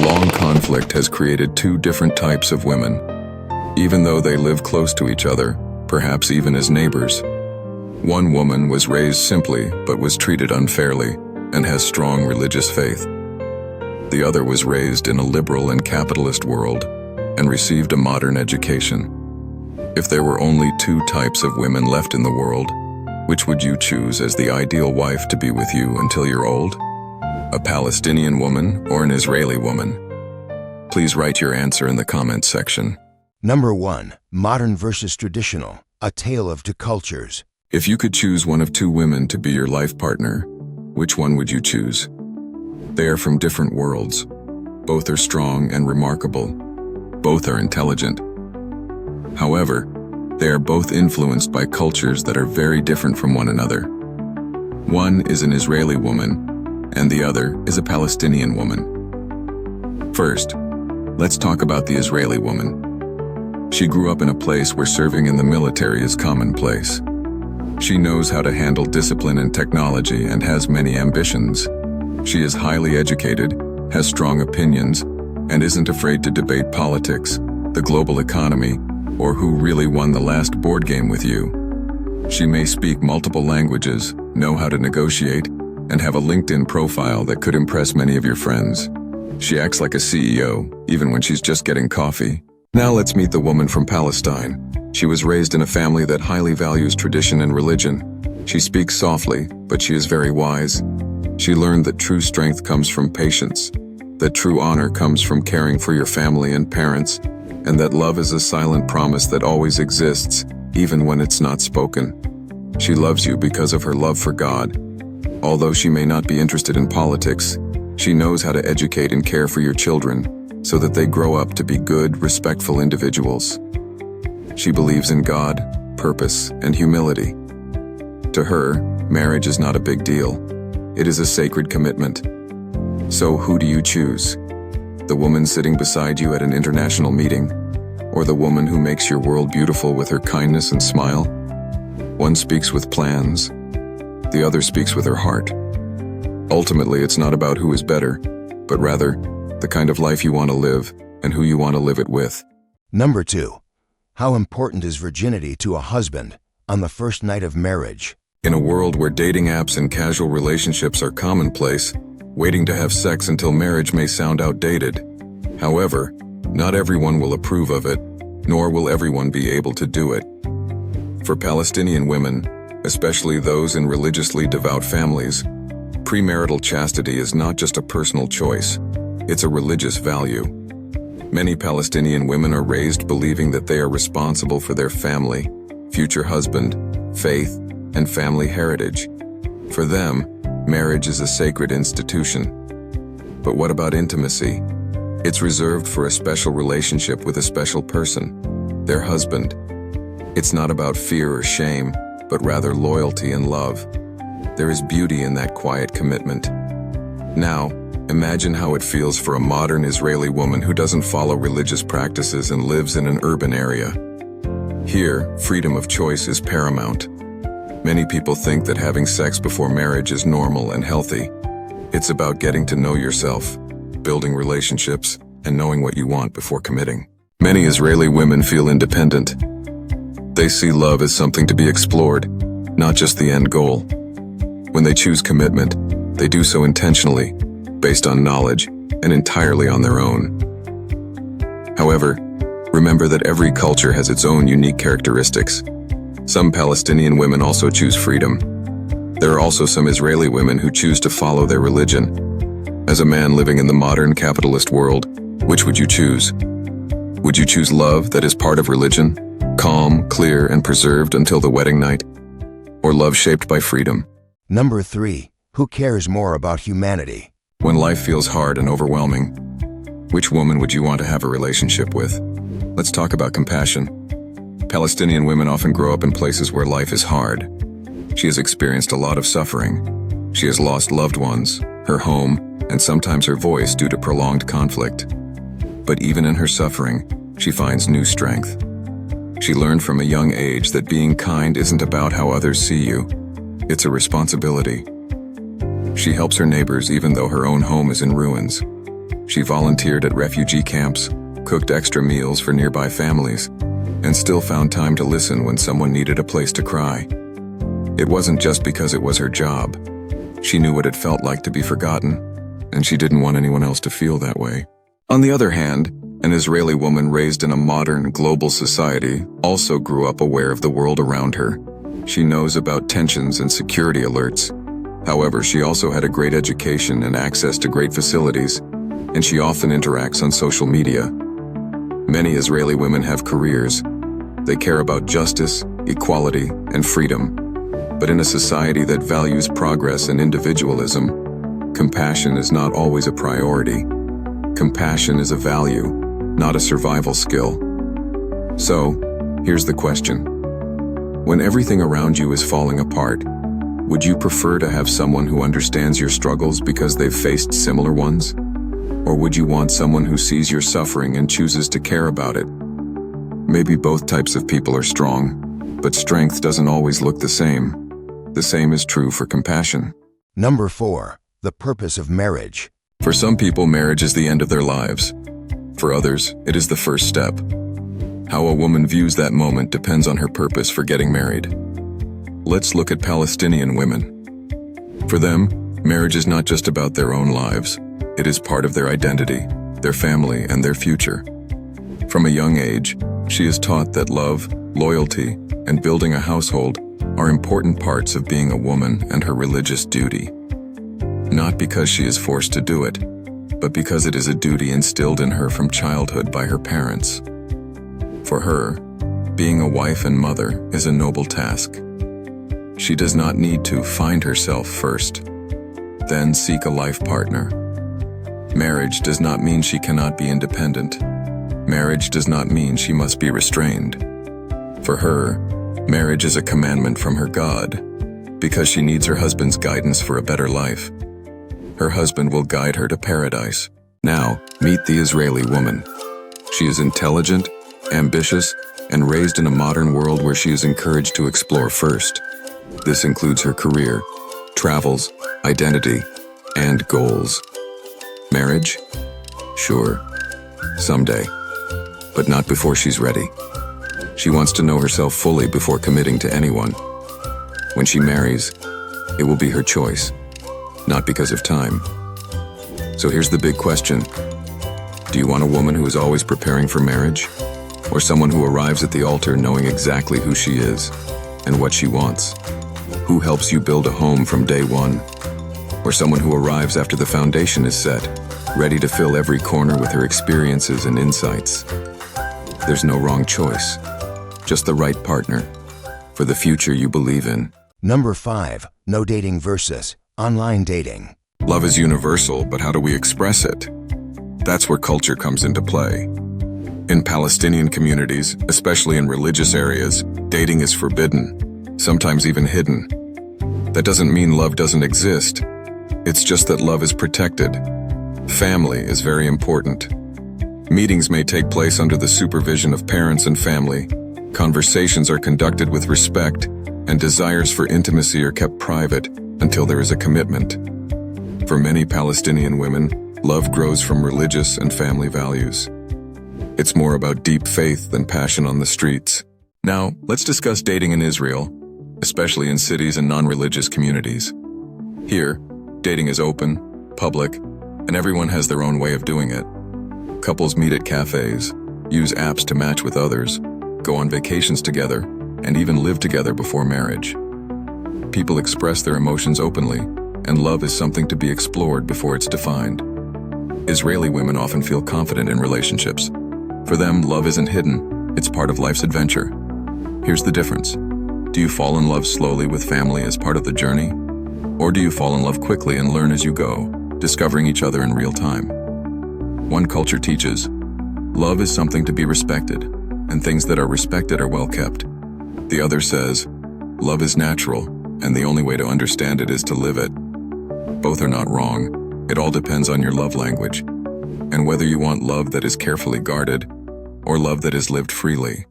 long conflict has created two different types of women. Even though they live close to each other, perhaps even as neighbors. One woman was raised simply but was treated unfairly and has strong religious faith. The other was raised in a liberal and capitalist world and received a modern education. If there were only two types of women left in the world, which would you choose as the ideal wife to be with you until you're old? A Palestinian woman or an Israeli woman? Please write your answer in the comments section. Number 1. Modern versus traditional, a tale of two cultures. If you could choose one of two women to be your life partner, which one would you choose? They are from different worlds. Both are strong and remarkable. Both are intelligent. However, they are both influenced by cultures that are very different from one another. One is an Israeli woman, and the other is a Palestinian woman. First, let's talk about the Israeli woman. She grew up in a place where serving in the military is commonplace. She knows how to handle discipline and technology and has many ambitions. She is highly educated, has strong opinions, and isn't afraid to debate politics, the global economy, or who really won the last board game with you. She may speak multiple languages, know how to negotiate, and have a LinkedIn profile that could impress many of your friends. She acts like a CEO, even when she's just getting coffee. Now let's meet the woman from Palestine. She was raised in a family that highly values tradition and religion. She speaks softly, but she is very wise. She learned that true strength comes from patience, that true honor comes from caring for your family and parents, and that love is a silent promise that always exists, even when it's not spoken. She loves you because of her love for God. Although she may not be interested in politics, she knows how to educate and care for your children so that they grow up to be good, respectful individuals. She believes in God, purpose, and humility. To her, marriage is not a big deal. It is a sacred commitment. So who do you choose? The woman sitting beside you at an international meeting? Or the woman who makes your world beautiful with her kindness and smile? One speaks with plans. The other speaks with her heart. Ultimately, it's not about who is better, but rather the kind of life you want to live and who you want to live it with. Number 2. How important is virginity to a husband on the first night of marriage? In a world where dating apps and casual relationships are commonplace, waiting to have sex until marriage may sound outdated. However, not everyone will approve of it, nor will everyone be able to do it. For Palestinian women, especially those in religiously devout families, premarital chastity is not just a personal choice, it's a religious value. Many Palestinian women are raised believing that they are responsible for their family, future husband, faith, and family heritage. For them, marriage is a sacred institution. But what about intimacy? It's reserved for a special relationship with a special person, their husband. It's not about fear or shame, but rather loyalty and love. There is beauty in that quiet commitment. Now, imagine how it feels for a modern Israeli woman who doesn't follow religious practices and lives in an urban area. Here, freedom of choice is paramount. Many people think that having sex before marriage is normal and healthy. It's about getting to know yourself, building relationships, and knowing what you want before committing. Many Israeli women feel independent. They see love as something to be explored, not just the end goal. When they choose commitment, they do so intentionally, based on knowledge, and entirely on their own. However, remember that every culture has its own unique characteristics. Some Palestinian women also choose freedom. There are also some Israeli women who choose to follow their religion. As a man living in the modern capitalist world, which would you choose? Would you choose love that is part of religion, calm, clear, and preserved until the wedding night? Or love shaped by freedom? Number 3. Who cares more about humanity? When life feels hard and overwhelming, which woman would you want to have a relationship with? Let's talk about compassion. Palestinian women often grow up in places where life is hard. She has experienced a lot of suffering. She has lost loved ones, her home, and sometimes her voice due to prolonged conflict. But even in her suffering, she finds new strength. She learned from a young age that being kind isn't about how others see you. It's a responsibility. She helps her neighbors even though her own home is in ruins. She volunteered at refugee camps, cooked extra meals for nearby families, and still found time to listen when someone needed a place to cry. It wasn't just because it was her job. She knew what it felt like to be forgotten, and she didn't want anyone else to feel that way. On the other hand, an Israeli woman raised in a modern, global society also grew up aware of the world around her. She knows about tensions and security alerts. However, she also had a great education and access to great facilities, and she often interacts on social media. Many Israeli women have careers. They care about justice, equality, and freedom. But in a society that values progress and individualism, compassion is not always a priority. Compassion is a value, not a survival skill. So, here's the question. When everything around you is falling apart, would you prefer to have someone who understands your struggles because they've faced similar ones? Or would you want someone who sees your suffering and chooses to care about it? Maybe both types of people are strong, but strength doesn't always look the same. The same is true for compassion. Number 4. The purpose of marriage. For some people, marriage is the end of their lives. For others, it is the first step. How a woman views that moment depends on her purpose for getting married. Let's look at Palestinian women. For them, marriage is not just about their own lives. It is part of their identity, their family, and their future. From a young age, she is taught that love, loyalty, and building a household are important parts of being a woman and her religious duty. Not because she is forced to do it, but because it is a duty instilled in her from childhood by her parents. For her, being a wife and mother is a noble task. She does not need to find herself first, then seek a life partner. Marriage does not mean she cannot be independent. Marriage does not mean she must be restrained. For her, marriage is a commandment from her God, because she needs her husband's guidance for a better life. Her husband will guide her to paradise. Now, meet the Israeli woman. She is intelligent, ambitious, and raised in a modern world where she is encouraged to explore first. This includes her career, travels, identity, and goals. Marriage? Sure, someday, but not before she's ready. She wants to know herself fully before committing to anyone. When she marries, it will be her choice, not because of time. So here's the big question. Do you want a woman who is always preparing for marriage? Or someone who arrives at the altar knowing exactly who she is and what she wants? Who helps you build a home from day one? Or someone who arrives after the foundation is set, ready to fill every corner with her experiences and insights? There's no wrong choice, just the right partner for the future you believe in. Number 5. No dating versus online dating. Love is universal, but how do we express it? That's where culture comes into play. In Palestinian communities, especially in religious areas, dating is forbidden, sometimes even hidden. That doesn't mean love doesn't exist. It's just that love is protected. Family is very important. Meetings may take place under the supervision of parents and family. Conversations are conducted with respect, and desires for intimacy are kept private until there is a commitment. For many Palestinian women, love grows from religious and family values. It's more about deep faith than passion on the streets. Now, let's discuss dating in Israel, especially in cities and non-religious communities. Here, dating is open, public, and everyone has their own way of doing it. Couples meet at cafes, use apps to match with others, go on vacations together, and even live together before marriage. People express their emotions openly, and love is something to be explored before it's defined. Israeli women often feel confident in relationships. For them, love isn't hidden, it's part of life's adventure. Here's the difference. Do you fall in love slowly with family as part of the journey? Or do you fall in love quickly and learn as you go, discovering each other in real time? One culture teaches, love is something to be respected, and things that are respected are well kept. The other says, love is natural, and the only way to understand it is to live it. Both are not wrong. It all depends on your love language, and whether you want love that is carefully guarded, or love that is lived freely.